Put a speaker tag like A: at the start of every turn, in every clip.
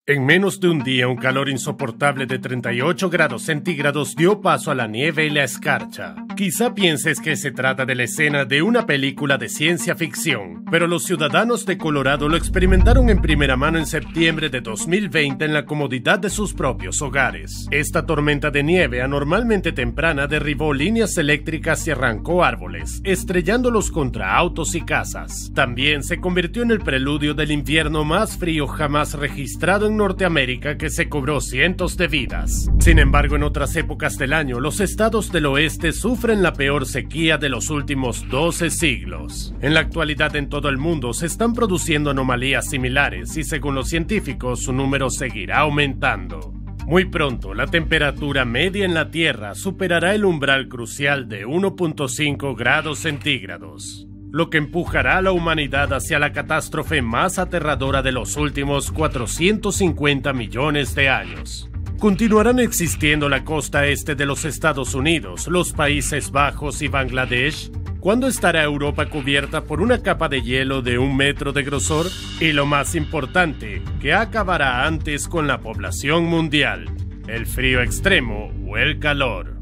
A: En menos de un día, un calor insoportable de 38 grados centígrados dio paso a la nieve y la escarcha. Quizá pienses que se trata de la escena de una película de ciencia ficción, pero los ciudadanos de Colorado lo experimentaron en primera mano en septiembre de 2020 en la comodidad de sus propios hogares. Esta tormenta de nieve anormalmente temprana derribó líneas eléctricas y arrancó árboles, estrellándolos contra autos y casas. También se convirtió en el preludio del invierno más frío jamás registrado en Norteamérica, que se cobró cientos de vidas. Sin embargo, en otras épocas del año, los estados del oeste sufren la peor sequía de los últimos 12 siglos. En la actualidad, en todo el mundo se están produciendo anomalías similares y, según los científicos, su número seguirá aumentando. Muy pronto, la temperatura media en la Tierra superará el umbral crucial de 1.5 grados centígrados. Lo que empujará a la humanidad hacia la catástrofe más aterradora de los últimos 450 millones de años. Continuarán existiendo la costa este de los Estados Unidos, los Países Bajos y Bangladesh. ¿Cuándo estará Europa cubierta por una capa de hielo de 1 metro de grosor? Y lo más importante, ¿qué acabará antes con la población mundial? ¿El frío extremo o el calor?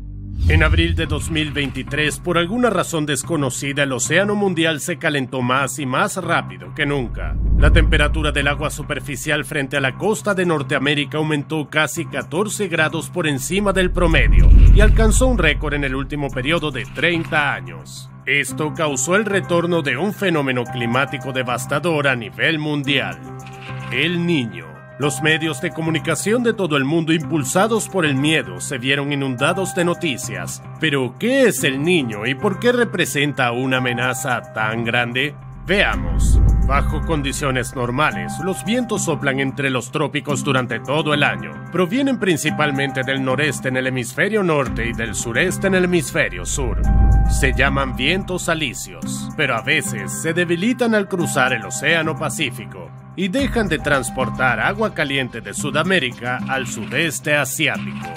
A: En abril de 2023, por alguna razón desconocida, el océano mundial se calentó más y más rápido que nunca. La temperatura del agua superficial frente a la costa de Norteamérica aumentó casi 14 grados por encima del promedio y alcanzó un récord en el último periodo de 30 años. Esto causó el retorno de un fenómeno climático devastador a nivel mundial: el Niño. Los medios de comunicación de todo el mundo, impulsados por el miedo, se vieron inundados de noticias. Pero, ¿qué es el Niño y por qué representa una amenaza tan grande? Veamos. Bajo condiciones normales, los vientos soplan entre los trópicos durante todo el año. Provienen principalmente del noreste en el hemisferio norte y del sureste en el hemisferio sur. Se llaman vientos alisios, pero a veces se debilitan al cruzar el Océano Pacífico y dejan de transportar agua caliente de Sudamérica al sudeste asiático.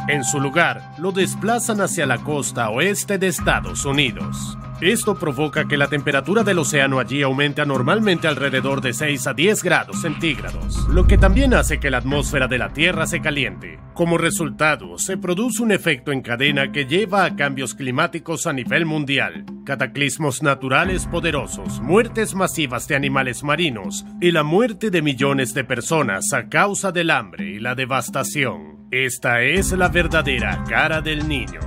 A: En su lugar, lo desplazan hacia la costa oeste de Estados Unidos. Esto provoca que la temperatura del océano allí aumente anormalmente alrededor de 6 a 10 grados centígrados, lo que también hace que la atmósfera de la Tierra se caliente. Como resultado, se produce un efecto en cadena que lleva a cambios climáticos a nivel mundial, cataclismos naturales poderosos, muertes masivas de animales marinos y la muerte de millones de personas a causa del hambre y la devastación. Esta es la verdadera cara del Niño.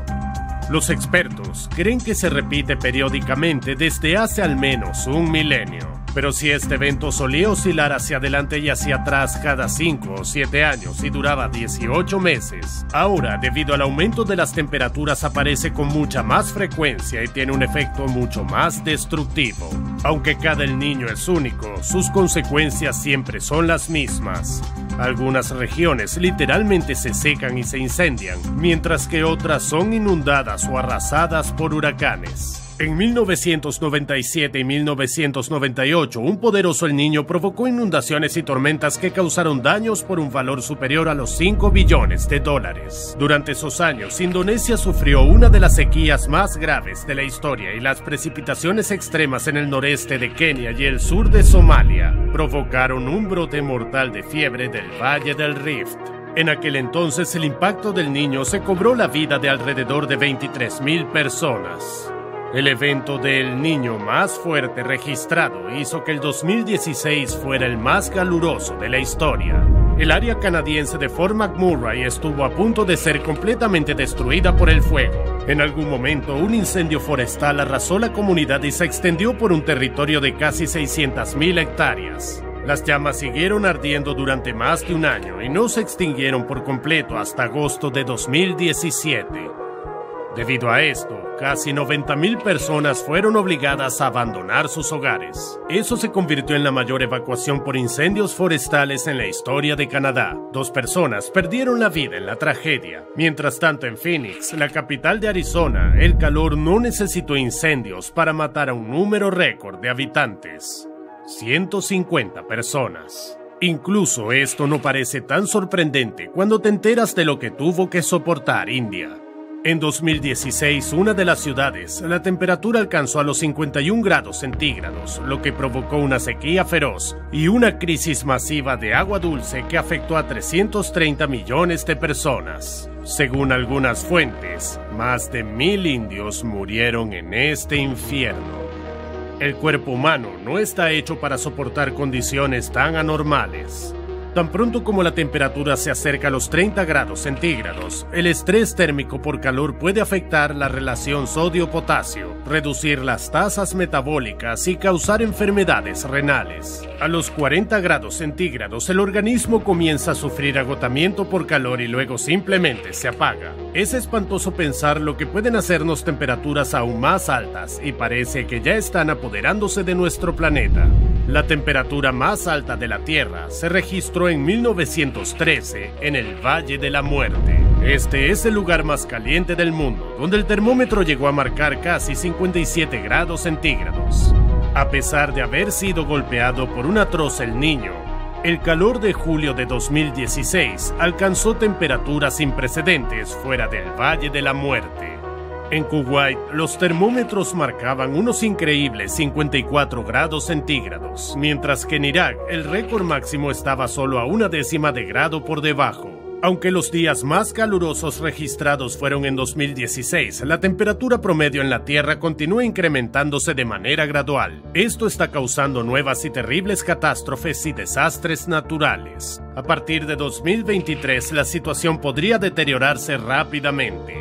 A: Los expertos creen que se repite periódicamente desde hace al menos un milenio. Pero si este evento solía oscilar hacia adelante y hacia atrás cada 5 o 7 años y duraba 18 meses, ahora, debido al aumento de las temperaturas, aparece con mucha más frecuencia y tiene un efecto mucho más destructivo. Aunque cada El Niño es único, sus consecuencias siempre son las mismas. Algunas regiones literalmente se secan y se incendian, mientras que otras son inundadas o arrasadas por huracanes. En 1997 y 1998, un poderoso El Niño provocó inundaciones y tormentas que causaron daños por un valor superior a los 5 billones de dólares. Durante esos años, Indonesia sufrió una de las sequías más graves de la historia y las precipitaciones extremas en el noreste de Kenia y el sur de Somalia provocaron un brote mortal de fiebre del Valle del Rift. En aquel entonces, el impacto del Niño se cobró la vida de alrededor de 23,000 personas. El evento del Niño más fuerte registrado hizo que el 2016 fuera el más caluroso de la historia. El área canadiense de Fort McMurray estuvo a punto de ser completamente destruida por el fuego. En algún momento, un incendio forestal arrasó la comunidad y se extendió por un territorio de casi 600,000 hectáreas. Las llamas siguieron ardiendo durante más de un año y no se extinguieron por completo hasta agosto de 2017. Debido a esto, casi 90,000 personas fueron obligadas a abandonar sus hogares. Eso se convirtió en la mayor evacuación por incendios forestales en la historia de Canadá. 2 personas perdieron la vida en la tragedia. Mientras tanto, en Phoenix, la capital de Arizona, el calor no necesitó incendios para matar a un número récord de habitantes: 150 personas. Incluso esto no parece tan sorprendente cuando te enteras de lo que tuvo que soportar India. En 2016, una de las ciudades, la temperatura alcanzó a los 51 grados centígrados, lo que provocó una sequía feroz y una crisis masiva de agua dulce que afectó a 330 millones de personas. Según algunas fuentes, más de 1000 indios murieron en este infierno. El cuerpo humano no está hecho para soportar condiciones tan anormales. Tan pronto como la temperatura se acerca a los 30 grados centígrados, el estrés térmico por calor puede afectar la relación sodio-potasio, reducir las tasas metabólicas y causar enfermedades renales. A los 40 grados centígrados, el organismo comienza a sufrir agotamiento por calor y luego simplemente se apaga. Es espantoso pensar lo que pueden hacernos temperaturas aún más altas y parece que ya están apoderándose de nuestro planeta. La temperatura más alta de la Tierra se registró en 1913 en el Valle de la Muerte. Este es el lugar más caliente del mundo, donde el termómetro llegó a marcar casi 57 grados centígrados. A pesar de haber sido golpeado por un atroz El Niño, el calor de julio de 2016 alcanzó temperaturas sin precedentes fuera del Valle de la Muerte. En Kuwait, los termómetros marcaban unos increíbles 54 grados centígrados, mientras que en Irak el récord máximo estaba solo a una décima de grado por debajo. Aunque los días más calurosos registrados fueron en 2016, la temperatura promedio en la Tierra continúa incrementándose de manera gradual. Esto está causando nuevas y terribles catástrofes y desastres naturales. A partir de 2023, la situación podría deteriorarse rápidamente.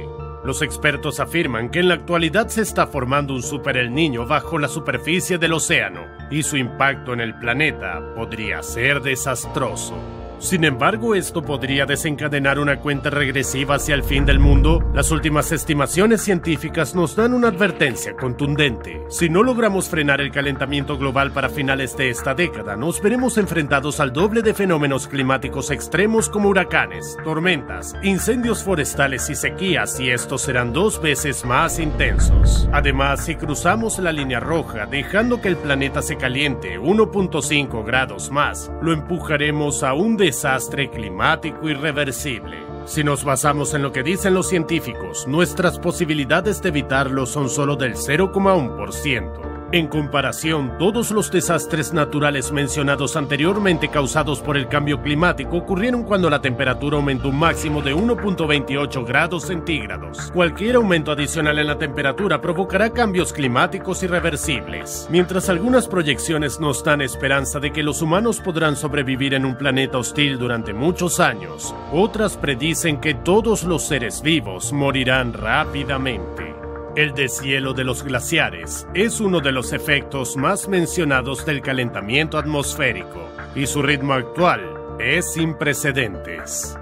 A: Los expertos afirman que en la actualidad se está formando un super El Niño bajo la superficie del océano y su impacto en el planeta podría ser desastroso. Sin embargo, esto podría desencadenar una cuenta regresiva hacia el fin del mundo. Las últimas estimaciones científicas nos dan una advertencia contundente. Si no logramos frenar el calentamiento global para finales de esta década, nos veremos enfrentados al doble de fenómenos climáticos extremos como huracanes, tormentas, incendios forestales y sequías, y estos serán 2 veces más intensos. Además, si cruzamos la línea roja, dejando que el planeta se caliente 1.5 grados más, lo empujaremos a un desastre climático irreversible. Si nos basamos en lo que dicen los científicos, nuestras posibilidades de evitarlo son solo del 0,1%. En comparación, todos los desastres naturales mencionados anteriormente causados por el cambio climático ocurrieron cuando la temperatura aumentó un máximo de 1.28 grados centígrados. Cualquier aumento adicional en la temperatura provocará cambios climáticos irreversibles. Mientras algunas proyecciones nos dan esperanza de que los humanos podrán sobrevivir en un planeta hostil durante muchos años, otras predicen que todos los seres vivos morirán rápidamente. El deshielo de los glaciares es uno de los efectos más mencionados del calentamiento atmosférico, y su ritmo actual es sin precedentes.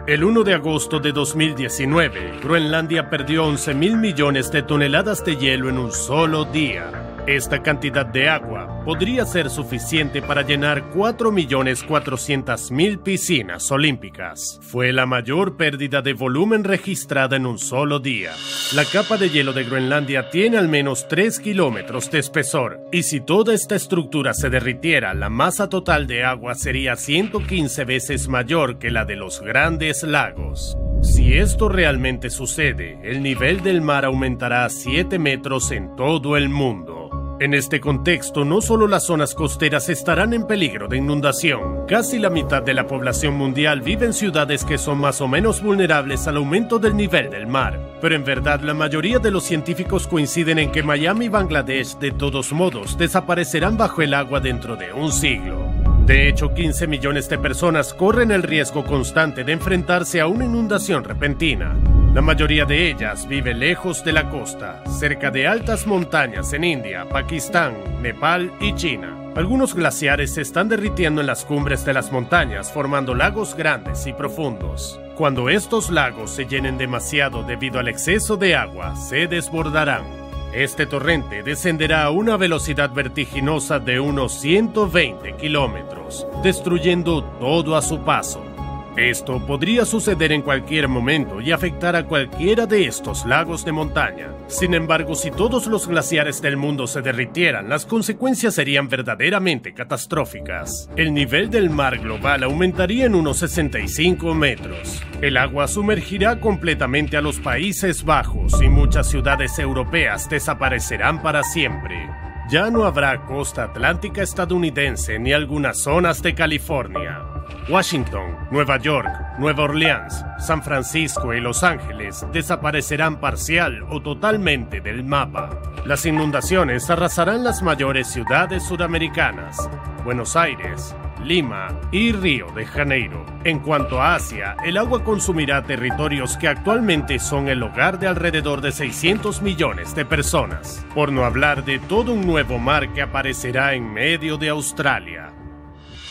A: El 1 de agosto de 2019, Groenlandia perdió 11.000 millones de toneladas de hielo en un solo día. Esta cantidad de agua podría ser suficiente para llenar 4.400.000 piscinas olímpicas. Fue la mayor pérdida de volumen registrada en un solo día. La capa de hielo de Groenlandia tiene al menos 3 kilómetros de espesor, y si toda esta estructura se derritiera, la masa total de agua sería 115 veces mayor que la de los grandes lagos. Si esto realmente sucede, el nivel del mar aumentará a 7 metros en todo el mundo. En este contexto, no solo las zonas costeras estarán en peligro de inundación. Casi la mitad de la población mundial vive en ciudades que son más o menos vulnerables al aumento del nivel del mar. Pero en verdad, la mayoría de los científicos coinciden en que Miami y Bangladesh, de todos modos, desaparecerán bajo el agua dentro de un siglo. De hecho, 15 millones de personas corren el riesgo constante de enfrentarse a una inundación repentina. La mayoría de ellas vive lejos de la costa, cerca de altas montañas en India, Pakistán, Nepal y China. Algunos glaciares se están derritiendo en las cumbres de las montañas, formando lagos grandes y profundos. Cuando estos lagos se llenen demasiado debido al exceso de agua, se desbordarán. Este torrente descenderá a una velocidad vertiginosa de unos 120 kilómetros, destruyendo todo a su paso. Esto podría suceder en cualquier momento y afectar a cualquiera de estos lagos de montaña. Sin embargo, si todos los glaciares del mundo se derritieran, las consecuencias serían verdaderamente catastróficas. El nivel del mar global aumentaría en unos 65 metros. El agua sumergirá completamente a los Países Bajos y muchas ciudades europeas desaparecerán para siempre. Ya no habrá costa atlántica estadounidense ni algunas zonas de California. Washington, Nueva York, Nueva Orleans, San Francisco y Los Ángeles desaparecerán parcial o totalmente del mapa. Las inundaciones arrasarán las mayores ciudades sudamericanas: Buenos Aires, Lima y Río de Janeiro. En cuanto a Asia, el agua consumirá territorios que actualmente son el hogar de alrededor de 600 millones de personas, por no hablar de todo un nuevo mar que aparecerá en medio de Australia.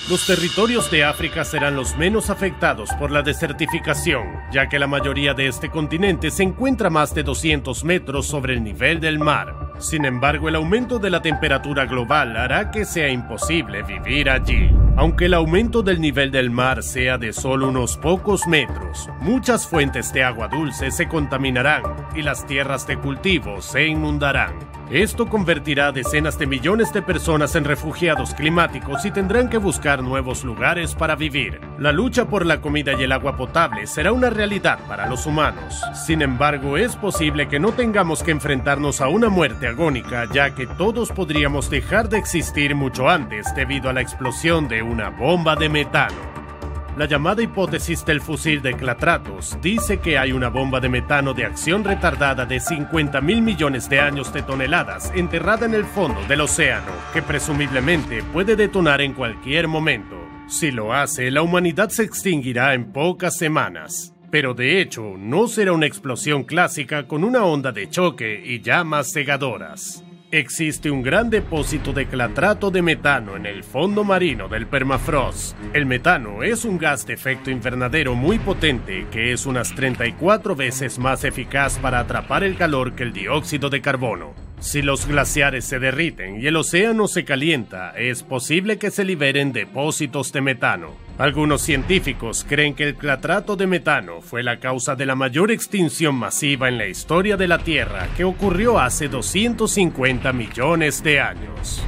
A: Los territorios de África serán los menos afectados por la desertificación, ya que la mayoría de este continente se encuentra a más de 200 metros sobre el nivel del mar. Sin embargo, el aumento de la temperatura global hará que sea imposible vivir allí. Aunque el aumento del nivel del mar sea de solo unos pocos metros, muchas fuentes de agua dulce se contaminarán y las tierras de cultivo se inundarán. Esto convertirá a decenas de millones de personas en refugiados climáticos y tendrán que buscar nuevos lugares para vivir. La lucha por la comida y el agua potable será una realidad para los humanos. Sin embargo, es posible que no tengamos que enfrentarnos a una muerte agónica, ya que todos podríamos dejar de existir mucho antes debido a la explosión de una bomba de metano. La llamada hipótesis del fusil de Clatratos dice que hay una bomba de metano de acción retardada de 50.000 millones de años de toneladas enterrada en el fondo del océano, que presumiblemente puede detonar en cualquier momento. Si lo hace, la humanidad se extinguirá en pocas semanas. Pero de hecho, no será una explosión clásica con una onda de choque y llamas cegadoras. Existe un gran depósito de clatrato de metano en el fondo marino del permafrost. El metano es un gas de efecto invernadero muy potente que es unas 34 veces más eficaz para atrapar el calor que el dióxido de carbono. Si los glaciares se derriten y el océano se calienta, es posible que se liberen depósitos de metano. Algunos científicos creen que el clatrato de metano fue la causa de la mayor extinción masiva en la historia de la Tierra, que ocurrió hace 250 millones de años.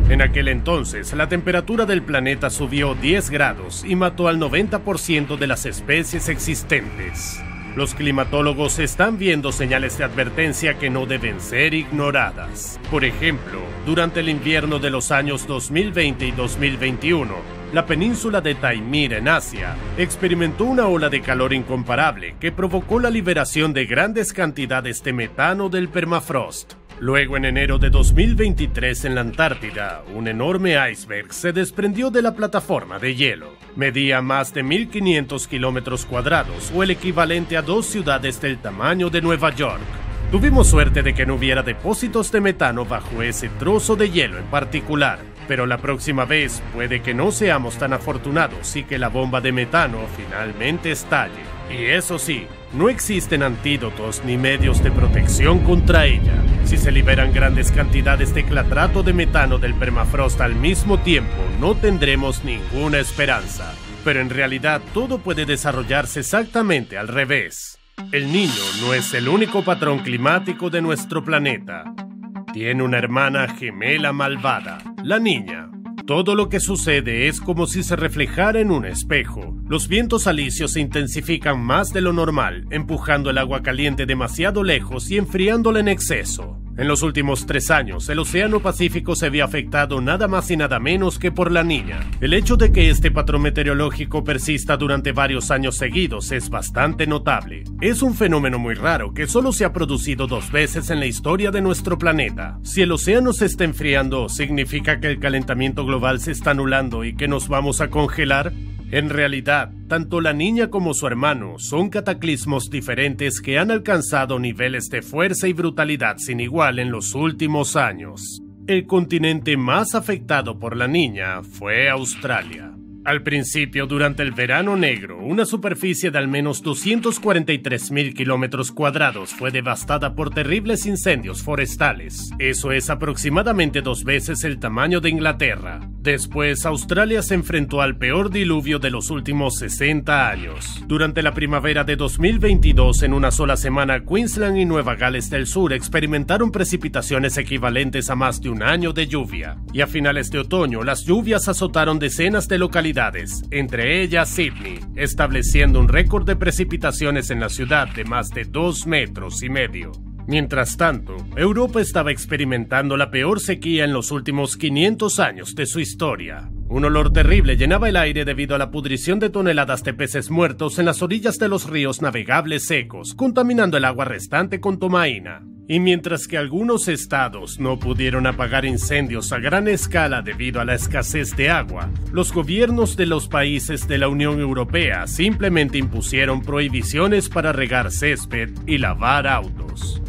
A: En aquel entonces, la temperatura del planeta subió 10 grados y mató al 90% de las especies existentes. Los climatólogos están viendo señales de advertencia que no deben ser ignoradas. Por ejemplo, durante el invierno de los años 2020 y 2021, la península de Taimyr en Asia experimentó una ola de calor incomparable que provocó la liberación de grandes cantidades de metano del permafrost. Luego, en enero de 2023 en la Antártida, un enorme iceberg se desprendió de la plataforma de hielo. Medía más de 1.500 kilómetros cuadrados, o el equivalente a 2 ciudades del tamaño de Nueva York. Tuvimos suerte de que no hubiera depósitos de metano bajo ese trozo de hielo en particular, pero la próxima vez puede que no seamos tan afortunados y que la bomba de metano finalmente estalle. Y eso sí, no existen antídotos ni medios de protección contra ella. Si se liberan grandes cantidades de clatrato de metano del permafrost al mismo tiempo, no tendremos ninguna esperanza. Pero en realidad todo puede desarrollarse exactamente al revés. El Niño no es el único patrón climático de nuestro planeta. Tiene una hermana gemela malvada, la Niña. Todo lo que sucede es como si se reflejara en un espejo. Los vientos alisios se intensifican más de lo normal, empujando el agua caliente demasiado lejos y enfriándola en exceso. En los últimos 3 años, el Océano Pacífico se vio afectado nada más y nada menos que por la Niña. El hecho de que este patrón meteorológico persista durante varios años seguidos es bastante notable. Es un fenómeno muy raro que solo se ha producido 2 veces en la historia de nuestro planeta. Si el océano se está enfriando, ¿significa que el calentamiento global se está anulando y que nos vamos a congelar? En realidad, tanto la Niña como su hermano son cataclismos diferentes que han alcanzado niveles de fuerza y brutalidad sin igual en los últimos años. El continente más afectado por la Niña fue Australia. Al principio, durante el verano negro, una superficie de al menos 243.000 kilómetros cuadrados fue devastada por terribles incendios forestales. Eso es aproximadamente 2 veces el tamaño de Inglaterra. Después, Australia se enfrentó al peor diluvio de los últimos 60 años. Durante la primavera de 2022, en una sola semana, Queensland y Nueva Gales del Sur experimentaron precipitaciones equivalentes a más de un año de lluvia. Y a finales de otoño, las lluvias azotaron decenas de localidades, entre ellas Sydney, estableciendo un récord de precipitaciones en la ciudad de más de 2,5 metros. Mientras tanto, Europa estaba experimentando la peor sequía en los últimos 500 años de su historia. Un olor terrible llenaba el aire debido a la pudrición de toneladas de peces muertos en las orillas de los ríos navegables secos, contaminando el agua restante con tomaína. Y mientras que algunos estados no pudieron apagar incendios a gran escala debido a la escasez de agua, los gobiernos de los países de la Unión Europea simplemente impusieron prohibiciones para regar césped y lavar autos.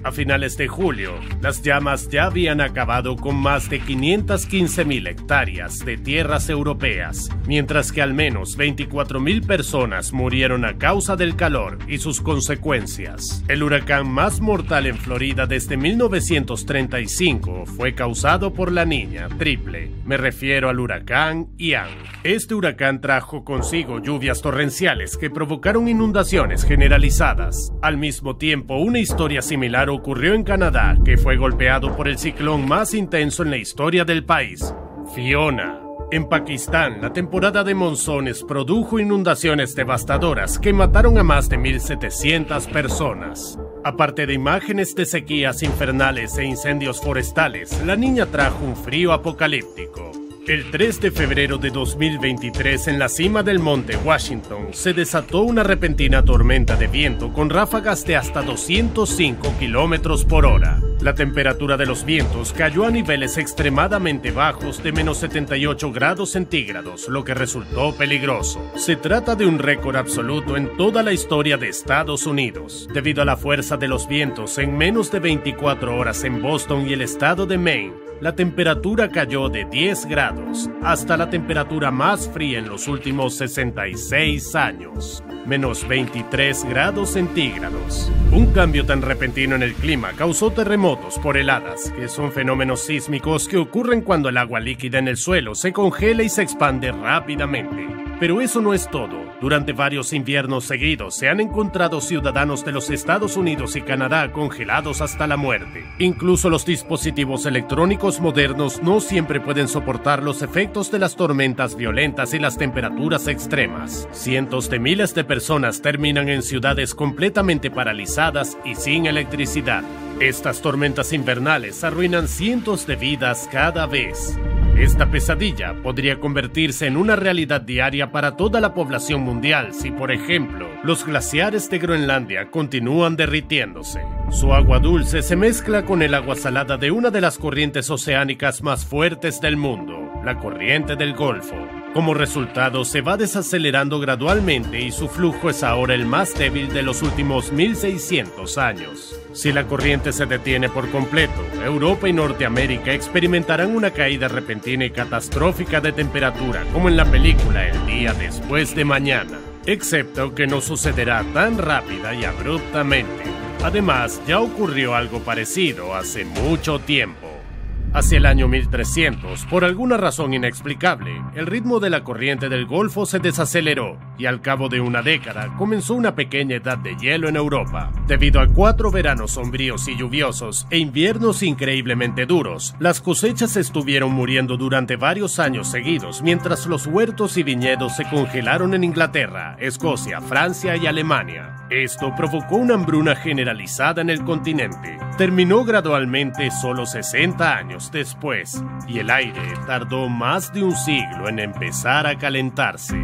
A: A finales de julio, las llamas ya habían acabado con más de 515.000 hectáreas de tierras europeas, mientras que al menos 24.000 personas murieron a causa del calor y sus consecuencias. El huracán más mortal en Florida desde 1935 fue causado por la niña triple. Me refiero al huracán Ian. Este huracán trajo consigo lluvias torrenciales que provocaron inundaciones generalizadas. Al mismo tiempo, una historia similar ocurrió en Canadá, que fue golpeado por el ciclón más intenso en la historia del país, Fiona. En Pakistán, la temporada de monzones produjo inundaciones devastadoras que mataron a más de 1.700 personas. Aparte de imágenes de sequías infernales e incendios forestales, la niña trajo un frío apocalíptico. El 3 de febrero de 2023, en la cima del monte Washington, se desató una repentina tormenta de viento con ráfagas de hasta 205 kilómetros por hora. La temperatura de los vientos cayó a niveles extremadamente bajos de menos 78 grados centígrados, lo que resultó peligroso. Se trata de un récord absoluto en toda la historia de Estados Unidos. Debido a la fuerza de los vientos, en menos de 24 horas en Boston y el estado de Maine, la temperatura cayó de 10 grados hasta la temperatura más fría en los últimos 66 años, menos 23 grados centígrados. Un cambio tan repentino en el clima causó terremotos por heladas, que son fenómenos sísmicos que ocurren cuando el agua líquida en el suelo se congela y se expande rápidamente. Pero eso no es todo. Durante varios inviernos seguidos se han encontrado ciudadanos de los Estados Unidos y Canadá congelados hasta la muerte. Incluso los dispositivos electrónicos modernos no siempre pueden soportar los efectos de las tormentas violentas y las temperaturas extremas. Cientos de miles de personas terminan en ciudades completamente paralizadas y sin electricidad. Estas tormentas invernales arruinan cientos de vidas cada vez. Esta pesadilla podría convertirse en una realidad diaria para toda la población mundial si, por ejemplo, los glaciares de Groenlandia continúan derritiéndose. Su agua dulce se mezcla con el agua salada de una de las corrientes oceánicas más fuertes del mundo, la corriente del Golfo. Como resultado, se va desacelerando gradualmente y su flujo es ahora el más débil de los últimos 1600 años. Si la corriente se detiene por completo, Europa y Norteamérica experimentarán una caída repentina y catastrófica de temperatura, como en la película El día después de mañana, excepto que no sucederá tan rápida y abruptamente. Además, ya ocurrió algo parecido hace mucho tiempo. Hacia el año 1300, por alguna razón inexplicable, el ritmo de la corriente del Golfo se desaceleró y al cabo de una década comenzó una pequeña edad de hielo en Europa. Debido a 4 veranos sombríos y lluviosos e inviernos increíblemente duros, las cosechas estuvieron muriendo durante varios años seguidos, mientras los huertos y viñedos se congelaron en Inglaterra, Escocia, Francia y Alemania. Esto provocó una hambruna generalizada en el continente. Terminó gradualmente solo 60 años después, y el aire tardó más de un siglo en empezar a calentarse.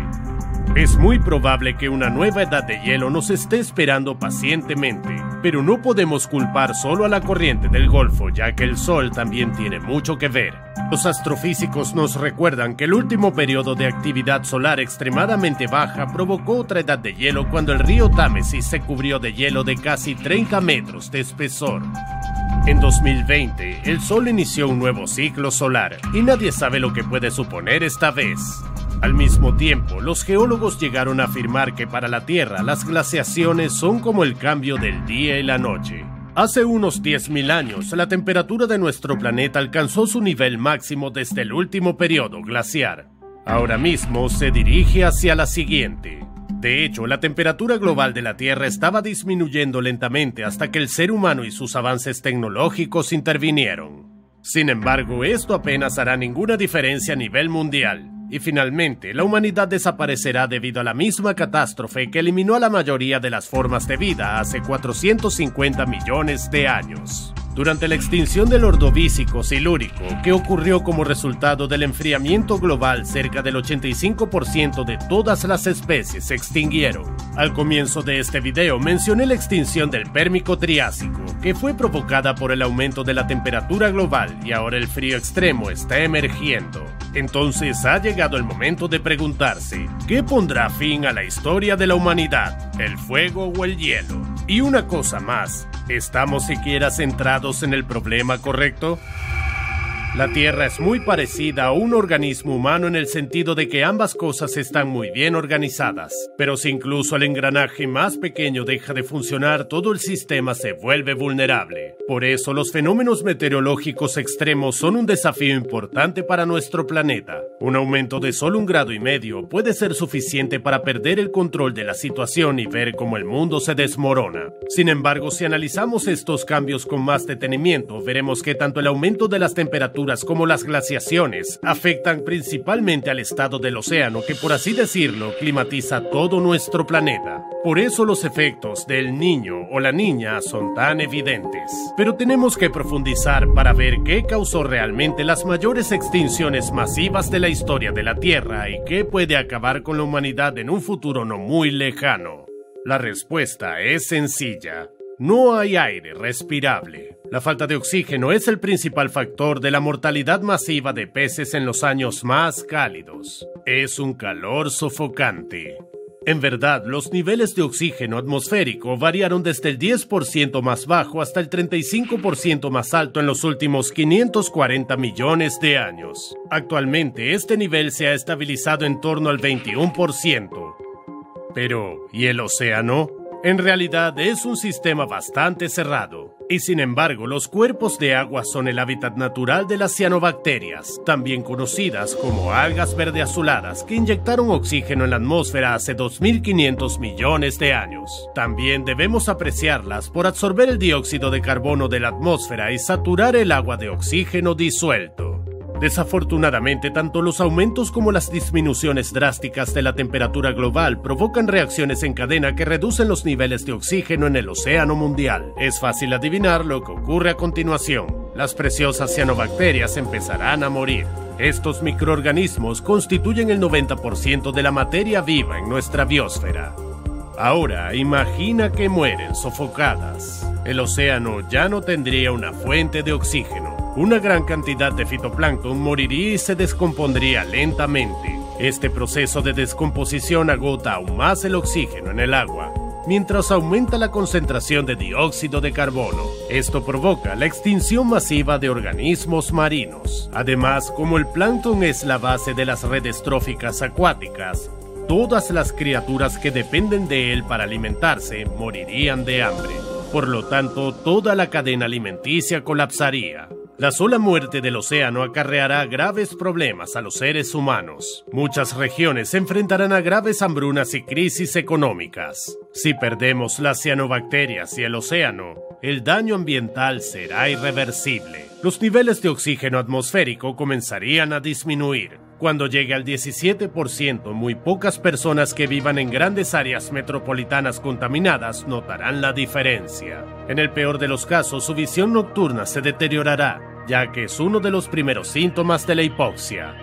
A: Es muy probable que una nueva edad de hielo nos esté esperando pacientemente, pero no podemos culpar solo a la corriente del Golfo, ya que el Sol también tiene mucho que ver. Los astrofísicos nos recuerdan que el último periodo de actividad solar extremadamente baja provocó otra edad de hielo cuando el río Támesis se cubrió de hielo de casi 30 metros de espesor. En 2020, el Sol inició un nuevo ciclo solar y nadie sabe lo que puede suponer esta vez. Al mismo tiempo, los geólogos llegaron a afirmar que para la Tierra las glaciaciones son como el cambio del día y la noche. Hace unos 10.000 años, la temperatura de nuestro planeta alcanzó su nivel máximo desde el último periodo glaciar. Ahora mismo se dirige hacia la siguiente. De hecho, la temperatura global de la Tierra estaba disminuyendo lentamente hasta que el ser humano y sus avances tecnológicos intervinieron. Sin embargo, esto apenas hará ninguna diferencia a nivel mundial. Y finalmente, la humanidad desaparecerá debido a la misma catástrofe que eliminó a la mayoría de las formas de vida hace 450 millones de años. Durante la extinción del Ordovícico silúrico, que ocurrió como resultado del enfriamiento global, cerca del 85% de todas las especies se extinguieron. Al comienzo de este video mencioné la extinción del Pérmico-Triásico, que fue provocada por el aumento de la temperatura global y ahora el frío extremo está emergiendo. Entonces ha llegado el momento de preguntarse, ¿qué pondrá fin a la historia de la humanidad? ¿El fuego o el hielo? Y una cosa más, ¿estamos siquiera centrados en el problema correcto? La Tierra es muy parecida a un organismo humano en el sentido de que ambas cosas están muy bien organizadas, pero si incluso el engranaje más pequeño deja de funcionar, todo el sistema se vuelve vulnerable. Por eso los fenómenos meteorológicos extremos son un desafío importante para nuestro planeta. Un aumento de solo 1,5 grados puede ser suficiente para perder el control de la situación y ver cómo el mundo se desmorona. Sin embargo, si analizamos estos cambios con más detenimiento, veremos que tanto el aumento de las temperaturas como las glaciaciones afectan principalmente al estado del océano que, por así decirlo, climatiza todo nuestro planeta. Por eso los efectos del Niño o la Niña son tan evidentes. Pero tenemos que profundizar para ver qué causó realmente las mayores extinciones masivas de la historia de la Tierra y qué puede acabar con la humanidad en un futuro no muy lejano. La respuesta es sencilla. No hay aire respirable. La falta de oxígeno es el principal factor de la mortalidad masiva de peces en los años más cálidos. Es un calor sofocante. En verdad, los niveles de oxígeno atmosférico variaron desde el 10% más bajo hasta el 35% más alto en los últimos 540 millones de años. Actualmente, este nivel se ha estabilizado en torno al 21%. Pero, ¿y el océano? En realidad es un sistema bastante cerrado, y sin embargo los cuerpos de agua son el hábitat natural de las cianobacterias, también conocidas como algas verde azuladas, que inyectaron oxígeno en la atmósfera hace 2.500 millones de años. También debemos apreciarlas por absorber el dióxido de carbono de la atmósfera y saturar el agua de oxígeno disuelto. Desafortunadamente, tanto los aumentos como las disminuciones drásticas de la temperatura global provocan reacciones en cadena que reducen los niveles de oxígeno en el océano mundial. Es fácil adivinar lo que ocurre a continuación. Las preciosas cianobacterias empezarán a morir. Estos microorganismos constituyen el 90% de la materia viva en nuestra biosfera. Ahora, imagina que mueren sofocadas. El océano ya no tendría una fuente de oxígeno. Una gran cantidad de fitoplancton moriría y se descompondría lentamente. Este proceso de descomposición agota aún más el oxígeno en el agua, mientras aumenta la concentración de dióxido de carbono. Esto provoca la extinción masiva de organismos marinos. Además, como el plancton es la base de las redes tróficas acuáticas, todas las criaturas que dependen de él para alimentarse morirían de hambre. Por lo tanto, toda la cadena alimenticia colapsaría. La sola muerte del océano acarreará graves problemas a los seres humanos. Muchas regiones se enfrentarán a graves hambrunas y crisis económicas. Si perdemos las cianobacterias y el océano, el daño ambiental será irreversible. Los niveles de oxígeno atmosférico comenzarían a disminuir. Cuando llegue al 17%, muy pocas personas que vivan en grandes áreas metropolitanas contaminadas notarán la diferencia. En el peor de los casos, su visión nocturna se deteriorará, ya que es uno de los primeros síntomas de la hipoxia.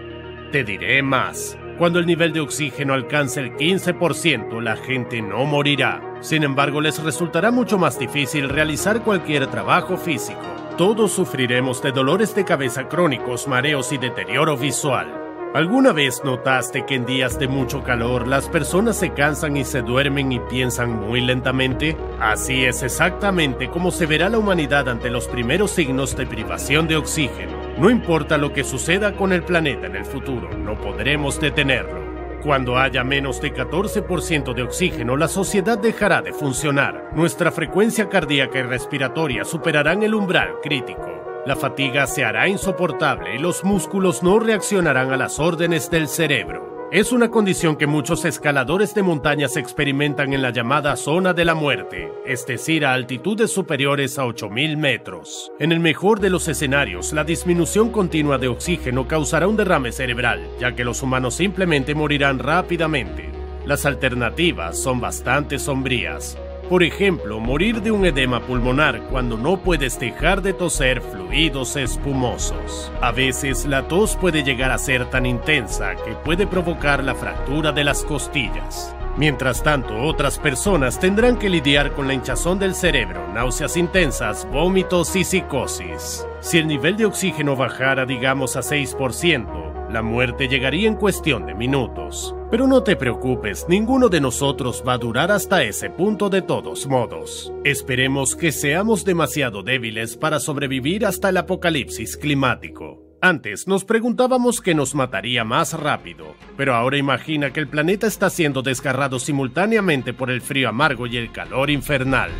A: Te diré más. Cuando el nivel de oxígeno alcance el 15%, la gente no morirá. Sin embargo, les resultará mucho más difícil realizar cualquier trabajo físico. Todos sufriremos de dolores de cabeza crónicos, mareos y deterioro visual. ¿Alguna vez notaste que en días de mucho calor las personas se cansan y se duermen y piensan muy lentamente? Así es exactamente como se verá la humanidad ante los primeros signos de privación de oxígeno. No importa lo que suceda con el planeta en el futuro, no podremos detenerlo. Cuando haya menos de 14% de oxígeno, la sociedad dejará de funcionar. Nuestra frecuencia cardíaca y respiratoria superarán el umbral crítico. La fatiga se hará insoportable y los músculos no reaccionarán a las órdenes del cerebro. Es una condición que muchos escaladores de montañas experimentan en la llamada zona de la muerte, es decir, a altitudes superiores a 8.000 metros. En el mejor de los escenarios, la disminución continua de oxígeno causará un derrame cerebral, ya que los humanos simplemente morirán rápidamente. Las alternativas son bastante sombrías. Por ejemplo, morir de un edema pulmonar cuando no puedes dejar de toser fluidos espumosos. A veces la tos puede llegar a ser tan intensa que puede provocar la fractura de las costillas. Mientras tanto, otras personas tendrán que lidiar con la hinchazón del cerebro, náuseas intensas, vómitos y psicosis. Si el nivel de oxígeno bajara, digamos, a 6%, la muerte llegaría en cuestión de minutos. Pero no te preocupes, ninguno de nosotros va a durar hasta ese punto de todos modos. Esperemos que seamos demasiado débiles para sobrevivir hasta el apocalipsis climático. Antes nos preguntábamos qué nos mataría más rápido, pero ahora imagina que el planeta está siendo desgarrado simultáneamente por el frío amargo y el calor infernal.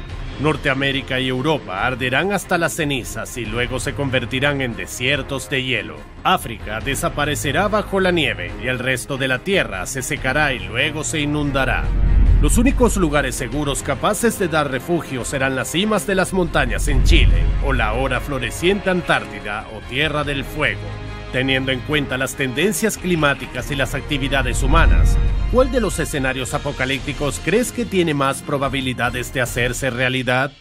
A: Norteamérica y Europa arderán hasta las cenizas y luego se convertirán en desiertos de hielo. África desaparecerá bajo la nieve y el resto de la Tierra se secará y luego se inundará. Los únicos lugares seguros capaces de dar refugio serán las cimas de las montañas en Chile, o la ahora floreciente Antártida o Tierra del Fuego. Teniendo en cuenta las tendencias climáticas y las actividades humanas, ¿cuál de los escenarios apocalípticos crees que tiene más probabilidades de hacerse realidad?